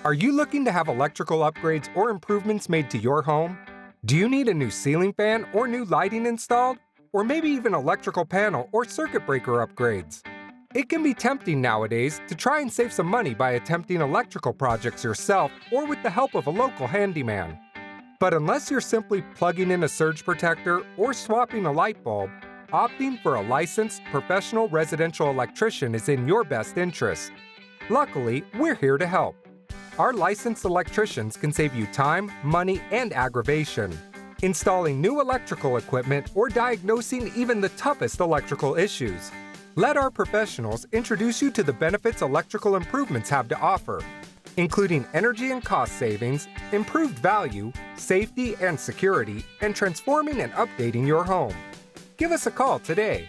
Are you looking to have electrical upgrades or improvements made to your home? Do you need a new ceiling fan or new lighting installed? Or maybe even electrical panel or circuit breaker upgrades? It can be tempting nowadays to try and save some money by attempting electrical projects yourself or with the help of a local handyman. But unless you're simply plugging in a surge protector or swapping a light bulb, opting for a licensed professional residential electrician is in your best interest. Luckily, we're here to help. Our licensed electricians can save you time, money, and aggravation, installing new electrical equipment or diagnosing even the toughest electrical issues. Let our professionals introduce you to the benefits electrical improvements have to offer, including energy and cost savings, improved value, safety and security, and transforming and updating your home. Give us a call today